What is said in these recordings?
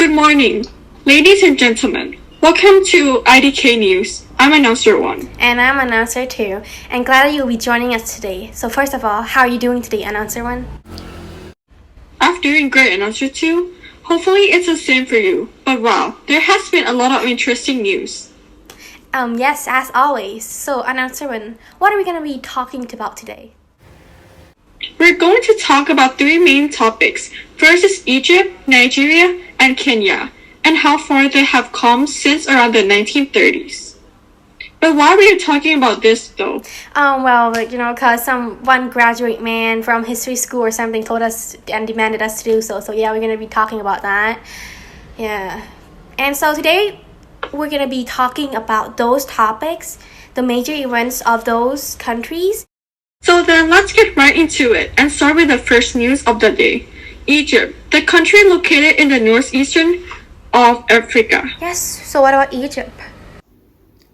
Good morning, ladies and gentlemen. Welcome to IDK News. I'm Announcer 1. And I'm Announcer 2, and glad you'll be joining us today. So first of all, how are you doing today, Announcer 1? I'm doing great, Announcer 2. Hopefully it's the same for you. But wow, there has been a lot of interesting news. Yes, as always. So, Announcer 1, what are we going to be talking about today? We're going to talk about three main topics. First is Egypt, Nigeria, and Kenya, and how far they have come since around the 1930s. But why were you talking about this though? Because one graduate man from history school or something told us and demanded us to do so. So yeah, we're going to be talking about that. Yeah. And so today, we're going to be talking about those topics, the major events of those countries. So then let's get right into it and start with the first news of the day. Egypt, the country located in the northeastern of Africa. Yes, so what about Egypt?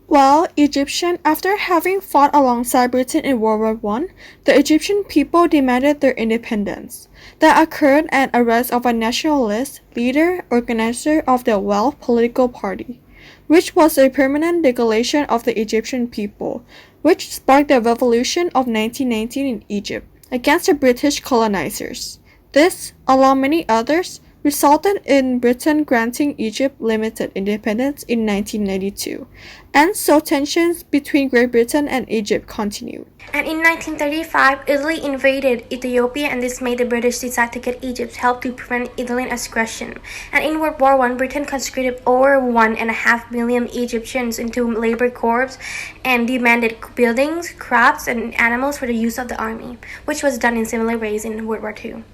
Well, Egyptian, after having fought alongside Britain in World War I, the Egyptian people demanded their independence. That occurred an arrest of a nationalist leader, organizer of the Well political party, which was a permanent degradation of the Egyptian people, which sparked the revolution of 1919 in Egypt against the British colonizers. This, along many others, resulted in Britain granting Egypt limited independence in 1992, and so tensions between Great Britain and Egypt continued. And in 1935, Italy invaded Ethiopia, and this made the British decide to get Egypt's help to prevent Italian aggression. And in World War I, Britain conscripted over 1.5 million Egyptians into labor corps and demanded buildings, crops, and animals for the use of the army, which was done in similar ways in World War II.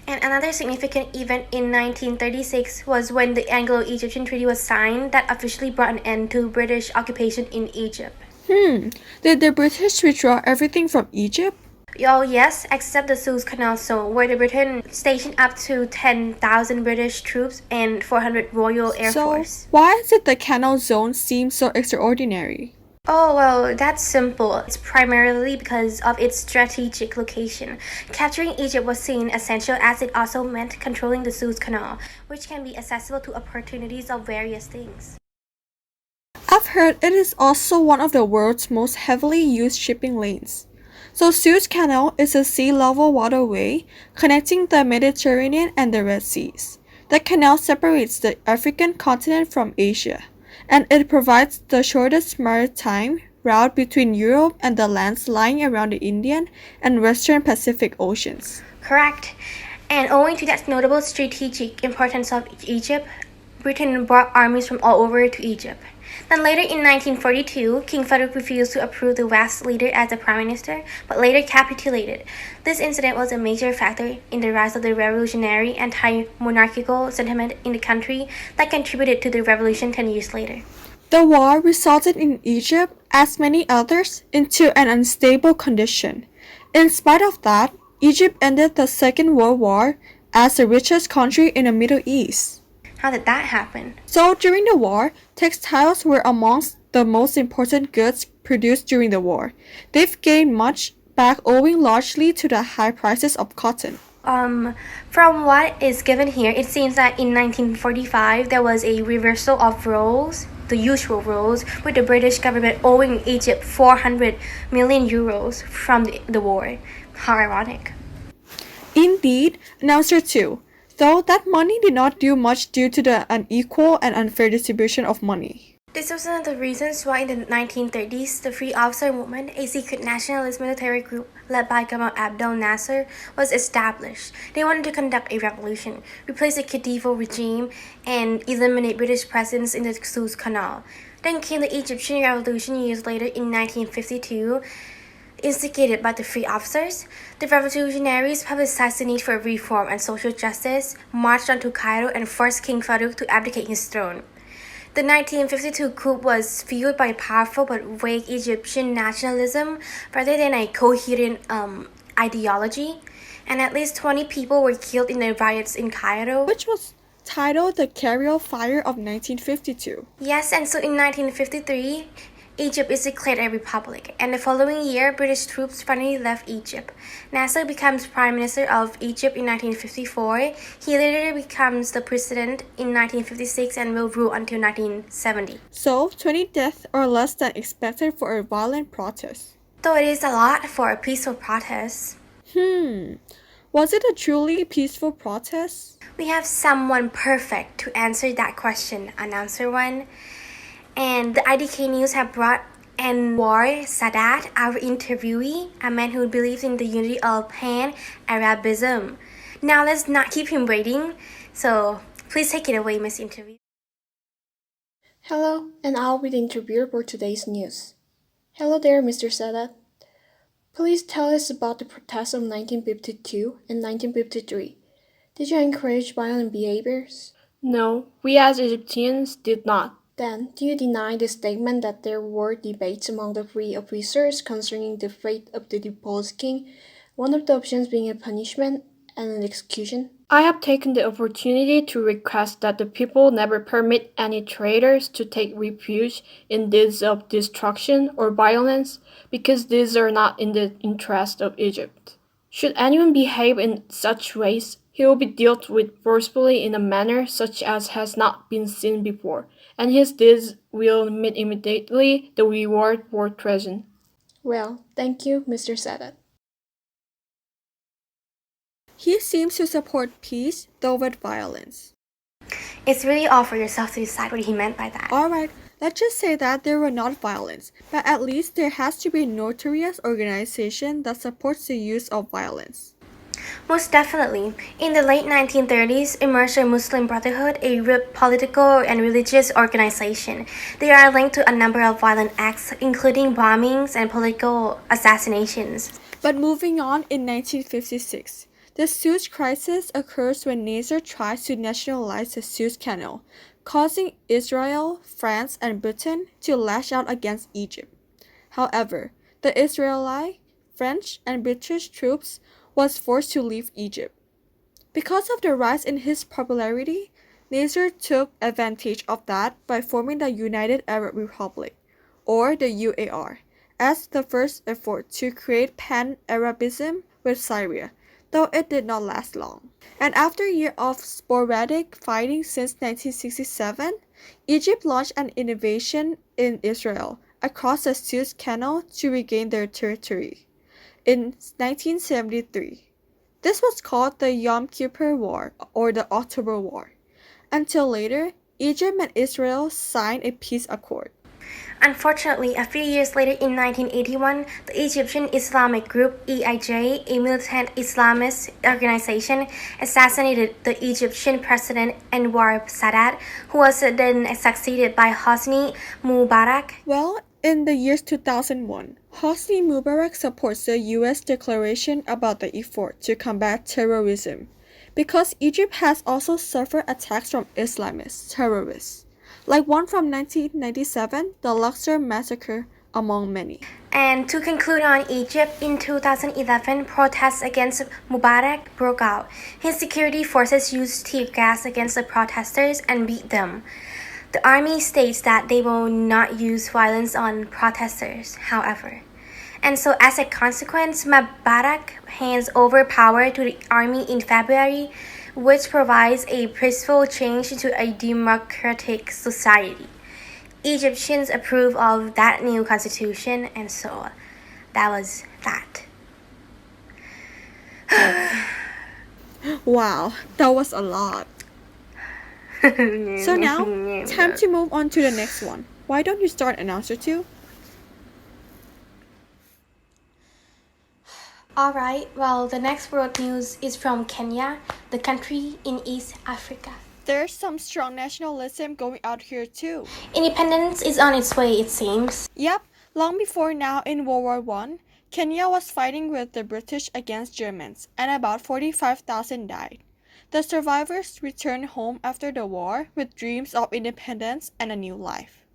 And another significant event in 1936 was when the Anglo-Egyptian Treaty was signed that officially brought an end to British occupation in Egypt. Did the British withdraw everything from Egypt? Oh yes, except the Suez Canal Zone, where the Britain stationed up to 10,000 British troops and 400 Royal Air Force. So, why did the Canal Zone seem so extraordinary? Oh, well, that's simple. It's primarily because of its strategic location. Capturing Egypt was seen essential as it also meant controlling the Suez Canal, which can be accessible to opportunities of various things. I've heard it is also one of the world's most heavily used shipping lanes. So Suez Canal is a sea-level waterway connecting the Mediterranean and the Red Seas. The canal separates the African continent from Asia, and it provides the shortest maritime route between Europe and the lands lying around the Indian and Western Pacific Oceans. Correct. And owing to that notable strategic importance of Egypt, Britain brought armies from all over to Egypt. Then later in 1942, King Farouk refused to approve the West leader as the prime minister, but later capitulated. This incident was a major factor in the rise of the revolutionary anti-monarchical sentiment in the country that contributed to the revolution 10 years later. The war resulted in Egypt, as many others, into an unstable condition. In spite of that, Egypt ended the Second World War as the richest country in the Middle East. How did that happen? So during the war, textiles were amongst the most important goods produced during the war. They've gained much back owing largely to the high prices of cotton. From what is given here, it seems that in 1945 there was a reversal of roles, the usual roles, with the British government owing Egypt 400 million euros from the war. How ironic. Indeed, Announcer 2. Though that money did not do much due to the unequal and unfair distribution of money. This was one of the reasons why in the 1930s, the Free Officer Movement, a secret nationalist military group led by Gamal Abdel Nasser, was established. They wanted to conduct a revolution, replace the Khedive regime, and eliminate British presence in the Suez Canal. Then came the Egyptian Revolution years later in 1952, instigated by the Free Officers. The revolutionaries publicized the need for reform and social justice, marched on to Cairo, and forced King Farouk to abdicate his throne. The 1952 coup was fueled by powerful but vague Egyptian nationalism rather than a coherent ideology, and at least 20 people were killed in the riots in Cairo, which was titled the Cairo Fire of 1952. Yes, and so in 1953, Egypt is declared a republic, and the following year, British troops finally left Egypt. Nasser becomes Prime Minister of Egypt in 1954. He later becomes the president in 1956 and will rule until 1970. So, 20 deaths or less than expected for a violent protest. Though it is a lot for a peaceful protest. Was it a truly peaceful protest? We have someone perfect to answer that question, Announcer One. And the IDK News have brought Anwar Sadat, our interviewee, a man who believes in the unity of Pan-Arabism. Now let's not keep him waiting. So please take it away, Miss Interview. Hello, and I'll be the interviewer for today's news. Hello there, Mr. Sadat. Please tell us about the protests of 1952 and 1953. Did you encourage violent behaviors? No, we as Egyptians did not. Then, do you deny the statement that there were debates among the three officers concerning the fate of the deposed king, one of the options being a punishment and an execution? I have taken the opportunity to request that the people never permit any traitors to take refuge in deeds of destruction or violence, because these are not in the interest of Egypt. Should anyone behave in such ways, he will be dealt with forcefully in a manner such as has not been seen before, and his deeds will meet immediately the reward for treason. Well, thank you, Mr. Sadat. He seems to support peace, though with violence. It's really all for yourself to decide what he meant by that. Alright, let's just say that there were not violence, but at least there has to be a notorious organization that supports the use of violence. Most definitely. In the late 1930s, emerged a Muslim Brotherhood, a political and religious organization. They are linked to a number of violent acts, including bombings and political assassinations. But moving on, in 1956, the Suez Crisis occurs when Nasser tries to nationalize the Suez Canal, causing Israel, France, and Britain to lash out against Egypt. However, the Israeli, French, and British troops was forced to leave Egypt. Because of the rise in his popularity, Nasser took advantage of that by forming the United Arab Republic, or the UAR, as the first effort to create Pan-Arabism with Syria, though it did not last long. And after a year of sporadic fighting since 1967, Egypt launched an invasion in Israel across the Suez Canal to regain their territory. In 1973. This was called the Yom Kippur War or the October War. Until later, Egypt and Israel signed a peace accord. Unfortunately, a few years later in 1981, the Egyptian Islamic group EIJ, a militant Islamist organization, assassinated the Egyptian president Anwar Sadat, who was then succeeded by Hosni Mubarak. Well, in the year 2001, Hosni Mubarak supports the U.S. declaration about the effort to combat terrorism, because Egypt has also suffered attacks from Islamist terrorists, like one from 1997, the Luxor massacre, among many. And to conclude on Egypt, in 2011, protests against Mubarak broke out. His security forces used tear gas against the protesters and beat them. The army states that they will not use violence on protesters, however. And so as a consequence, Mubarak hands over power to the army in February, which provides a peaceful change to a democratic society. Egyptians approve of that new constitution, and so that was that. Wow, that was a lot. So now, time to move on to the next one. Why don't you start, Announcer 2? Alright, well, the next world news is from Kenya, the country in East Africa. There's some strong nationalism going out here too. Independence is on its way, it seems. Yep, long before now in World War I, Kenya was fighting with the British against Germans, and about 45,000 died. The survivors returned home after the war with dreams of independence and a new life.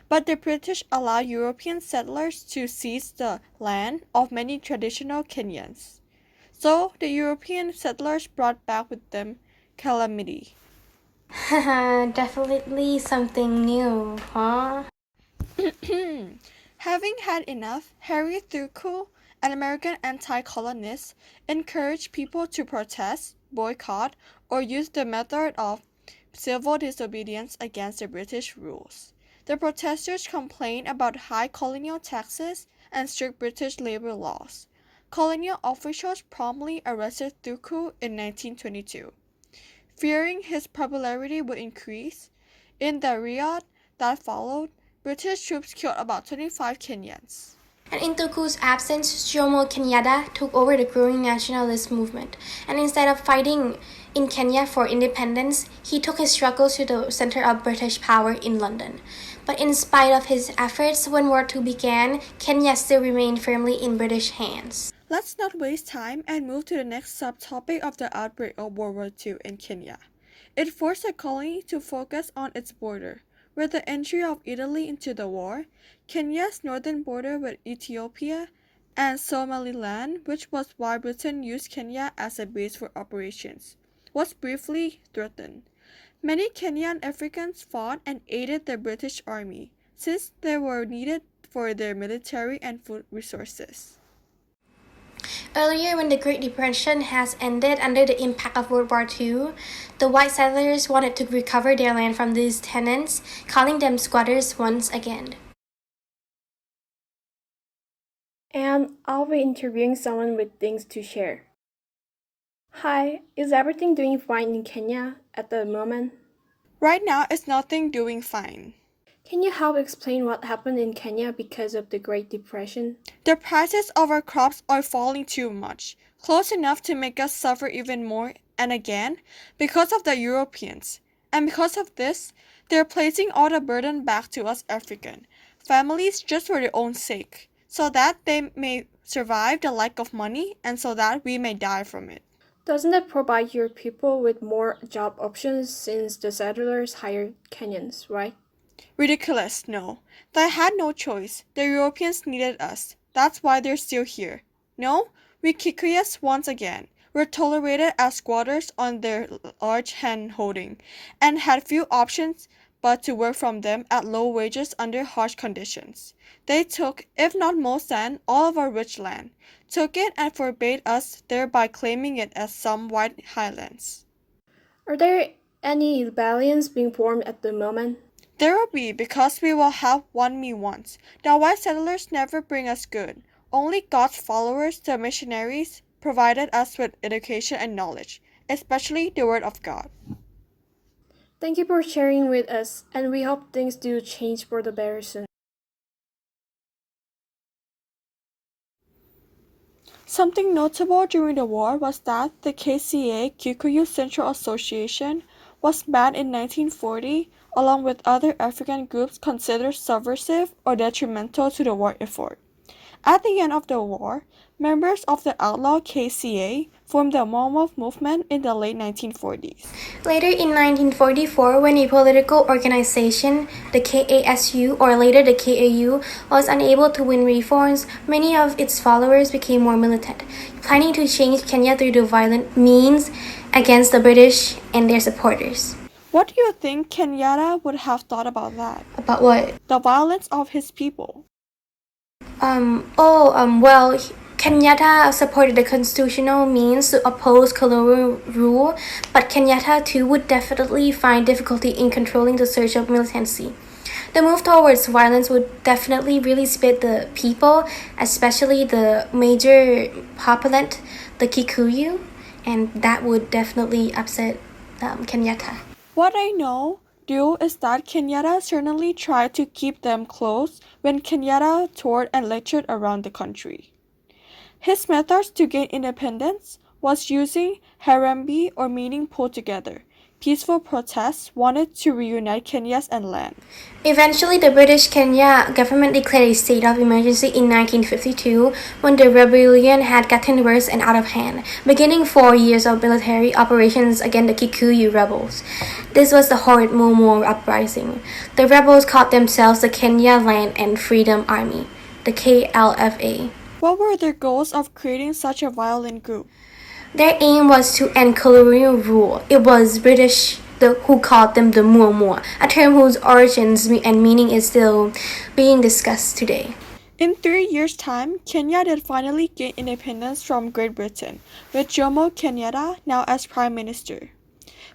But the British allowed European settlers to seize the land of many traditional Kenyans. So the European settlers brought back with them calamity. Definitely something new, huh? Having had enough, Harry Thuku, an American anti-colonist, encouraged people to protest, boycott, or use the method of civil disobedience against the British rules. The protesters complained about high colonial taxes and strict British labor laws. Colonial officials promptly arrested Thuku in 1922. Fearing his popularity would increase, in the riot that followed, British troops killed about 25 Kenyans. And in Tuku's absence, Jomo Kenyatta took over the growing nationalist movement. And instead of fighting in Kenya for independence, he took his struggles to the center of British power in London. But in spite of his efforts, when World War II began, Kenya still remained firmly in British hands. Let's not waste time and move to the next subtopic of the outbreak of World War II in Kenya. It forced the colony to focus on its border. With the entry of Italy into the war, Kenya's northern border with Ethiopia and Somaliland, which was why Britain used Kenya as a base for operations, was briefly threatened. Many Kenyan Africans fought and aided the British Army, since they were needed for their military and food resources. Earlier, when the Great Depression has ended under the impact of World War II, the white settlers wanted to recover their land from these tenants, calling them squatters once again. And I'll be interviewing someone with things to share. Hi, is everything doing fine in Kenya at the moment? Right now, it's nothing doing fine. Can you help explain what happened in Kenya because of the Great Depression? The prices of our crops are falling too much, close enough to make us suffer even more, and again, because of the Europeans. And because of this, they're placing all the burden back to us African families just for their own sake, so that they may survive the lack of money and so that we may die from it. Doesn't it provide your people with more job options since the settlers hired Kenyans, right? Ridiculous, no. They had no choice. The Europeans needed us. That's why they're still here. No, we Kikuyas once again were tolerated as squatters on their large hand holding, and had few options but to work from them at low wages under harsh conditions. They took, if not most land, all of our rich land, took it and forbade us, thereby claiming it as some white highlands. Are there any rebellions being formed at the moment? There will be, because we will have one me once. The white settlers never bring us good. Only God's followers, the missionaries, provided us with education and knowledge, especially the Word of God. Thank you for sharing with us, and we hope things do change for the better soon. Something notable during the war was that the KCA, Kikuyu Central Association, was banned in 1940, along with other African groups considered subversive or detrimental to the war effort. At the end of the war, members of the outlaw KCA formed the Momo movement in the late 1940s. Later in 1944, when a political organization, the KASU or later the KAU, was unable to win reforms, many of its followers became more militant, planning to change Kenya through the violent means against the British and their supporters. What do you think Kenyatta would have thought about that? About what? The violence of his people. Well, Kenyatta supported the constitutional means to oppose colonial rule, but Kenyatta too would definitely find difficulty in controlling the surge of militancy. The move towards violence would definitely really split the people, especially the major populant, the Kikuyu, and that would definitely upset Kenyatta. What I know is that Kenyatta certainly tried to keep them close when Kenyatta toured and lectured around the country. His methods to gain independence was using harambee or meeting pulled together. Peaceful protests wanted to reunite Kenyas and land. Eventually, the British Kenya government declared a state of emergency in 1952 when the rebellion had gotten worse and out of hand, beginning 4 years of military operations against the Kikuyu rebels. This was the horrid Momo uprising. The rebels called themselves the Kenya Land and Freedom Army, the KLFA. What were their goals of creating such a violent group? Their aim was to end colonial rule. It was British who called them the Momo, a term whose origins and meaning is still being discussed today. In 3 years' time, Kenya did finally gain independence from Great Britain, with Jomo Kenyatta now as Prime Minister.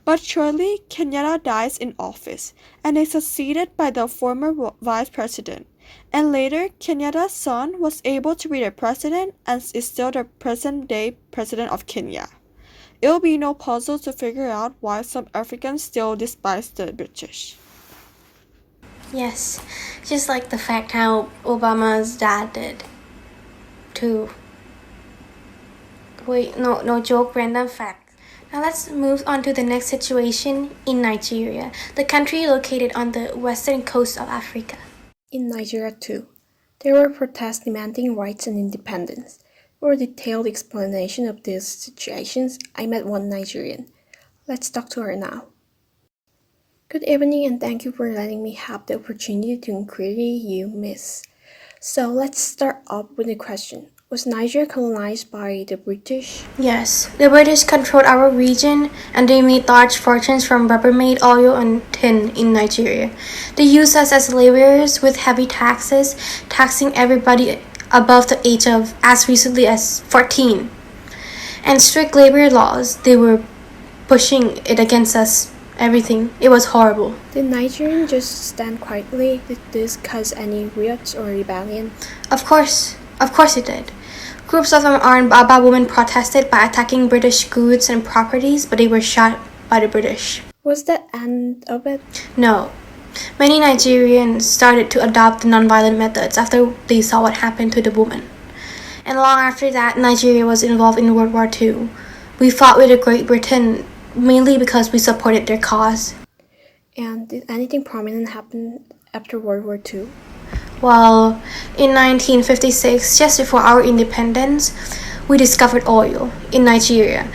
But shortly, Kenyatta dies in office and is succeeded by the former vice president. And later, Kenyatta's son was able to be the president and is still the present-day president of Kenya. It will be no puzzle to figure out why some Africans still despise the British. Yes, just like the fact how Obama's dad did. Too. Wait, no joke, random fact. Now let's move on to the next situation in Nigeria, the country located on the western coast of Africa. In Nigeria too, there were protests demanding rights and independence. For a detailed explanation of these situations, I met one Nigerian. Let's talk to her now. Good evening and thank you for letting me have the opportunity to inquire you, miss. So let's start off with a question. Was Nigeria colonized by the British? Yes, the British controlled our region and they made large fortunes from Rubbermaid, oil, and tin in Nigeria. They used us as laborers with heavy taxes, taxing everybody above the age of as recently as 14. And strict labor laws, they were pushing it against us. Everything. It was horrible. Did Nigerians just stand quietly? Did this cause any riots or rebellion? Of course it did. Groups of armed Baba women protested by attacking British goods and properties, but they were shot by the British. Was that end of it? No. Many Nigerians started to adopt nonviolent methods after they saw what happened to the women. And long after that, Nigeria was involved in World War II. We fought with Great Britain mainly because we supported their cause. And did anything prominent happen after World War II? Well, in 1956, just before our independence, we discovered oil in Nigeria.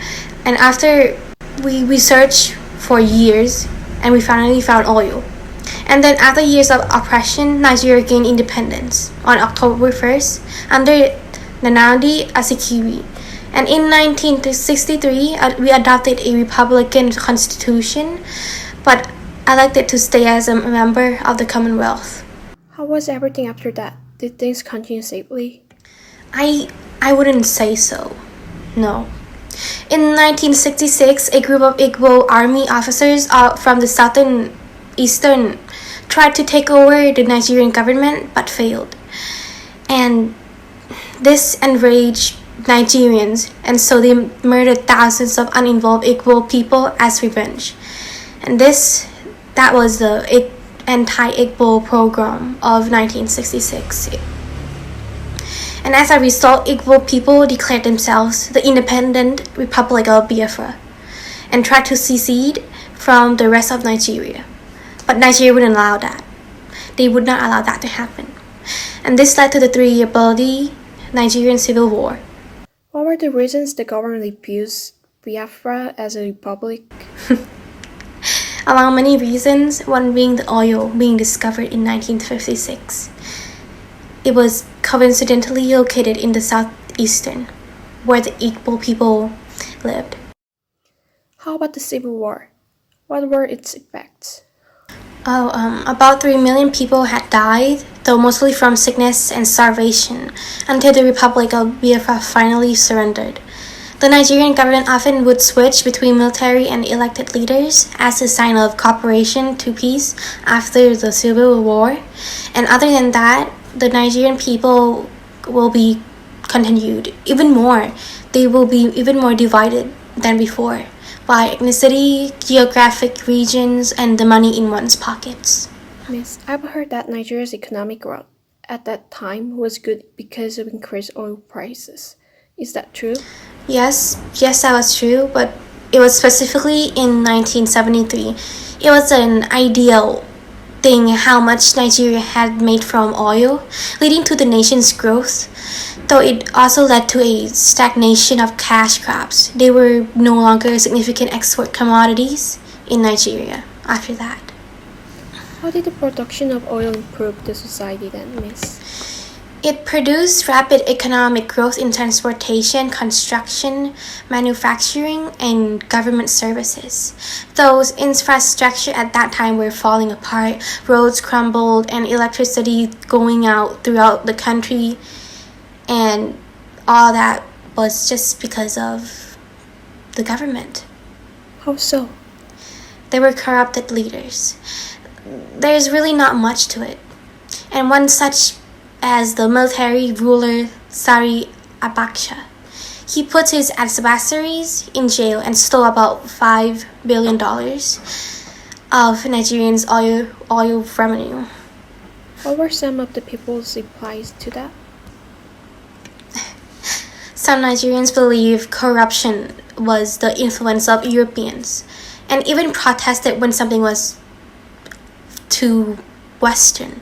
And after we searched for years, and we finally found oil. And then after years of oppression, Nigeria gained independence on October 1st under Nnamdi Azikiwe. And in 1963, we adopted a Republican constitution, but elected to stay as a member of the Commonwealth. How was everything after that? Did things continue safely? I wouldn't say so. No. In 1966, a group of Igbo army officers from the southern eastern tried to take over the Nigerian government but failed. And this enraged Nigerians, and so they murdered thousands of uninvolved Igbo people as revenge. And that was the anti-Igbo program of 1966. And as a result, Igbo people declared themselves the independent Republic of Biafra and tried to secede from the rest of Nigeria. But Nigeria wouldn't allow that. They would not allow that to happen. And this led to the 3-year bloody Nigerian Civil War. What were the reasons the government refused Biafra as a republic? Among many reasons, one being the oil being discovered in 1956. It was coincidentally located in the southeastern, where the Igbo people lived. How about the Civil War? What were its effects? About 3 million people had died, though mostly from sickness and starvation, until the Republic of Biafra finally surrendered. The Nigerian government often would switch between military and elected leaders as a sign of cooperation to peace after the Civil War. And other than that, the Nigerian people will be continued even more. They will be even more divided than before by ethnicity, geographic regions, and the money in one's pockets. Miss, I've heard that Nigeria's economic growth at that time was good because of increased oil prices. Is that true? Yes, that was true, but it was specifically in 1973. It was an ideal thing how much Nigeria had made from oil, leading to the nation's growth, though it also led to a stagnation of cash crops. They were no longer significant export commodities in Nigeria after that. How did the production of oil improve the society then, Miss? It produced rapid economic growth in transportation, construction, manufacturing, and government services. Those infrastructure at that time were falling apart, roads crumbled, and electricity going out throughout the country, and all that was just because of the government. How so? They were corrupted leaders. There's really not much to it. And one such as the military ruler Sari Abacha. He put his adversaries in jail and stole about $5 billion of Nigerians' oil revenue. What were some of the people's replies to that? Some Nigerians believe corruption was the influence of Europeans and even protested when something was too Western.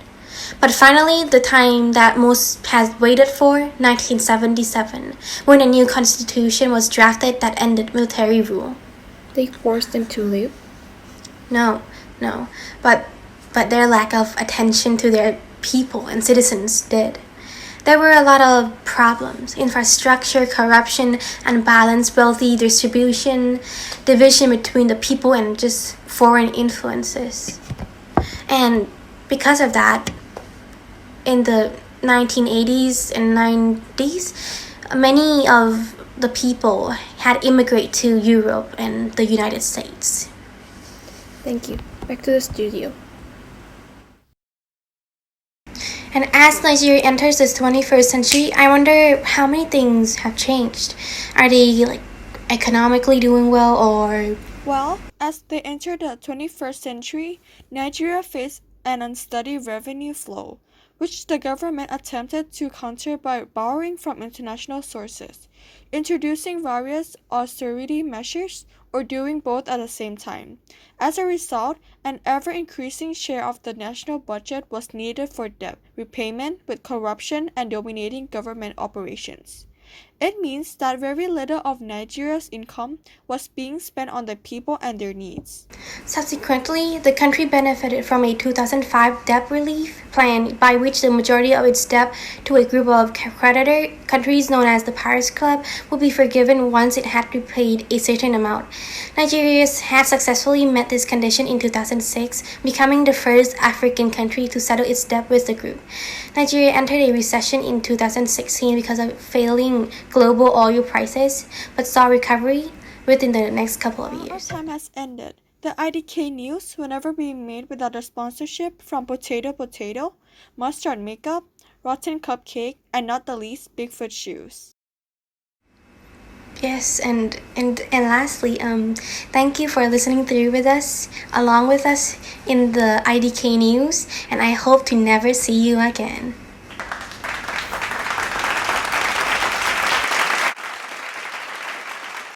But finally, the time that most had waited for, 1977, when a new constitution was drafted that ended military rule. They forced them to leave? No, but their lack of attention to their people and citizens did. There were a lot of problems: infrastructure, corruption, unbalanced wealthy distribution, division between the people, and just foreign influences. And because of that, in the 1980s and 90s, many of the people had immigrated to Europe and the United States. Thank you. Back to the studio. And as Nigeria enters the 21st century, I wonder how many things have changed. Are they economically doing well, or... Well, as they enter the 21st century, Nigeria faced an unsteady revenue flow, which the government attempted to counter by borrowing from international sources, introducing various austerity measures, or doing both at the same time. As a result, an ever-increasing share of the national budget was needed for debt repayment, with corruption and dominating government operations. It means that very little of Nigeria's income was being spent on the people and their needs. Subsequently, the country benefited from a 2005 debt relief plan by which the majority of its debt to a group of creditor countries known as the Paris Club would be forgiven once it had repaid a certain amount. Nigeria had successfully met this condition in 2006, becoming the first African country to settle its debt with the group. Nigeria entered a recession in 2016 because of failing global oil prices, but saw recovery within the next couple of years. Our time has ended. The IDK news will never be made without the sponsorship from Potato, Mustard Makeup, Rotten Cupcake, and not the least, Bigfoot Shoes. Yes, and lastly, thank you for listening through with us, along with us in the IDK news, and I hope to never see you again.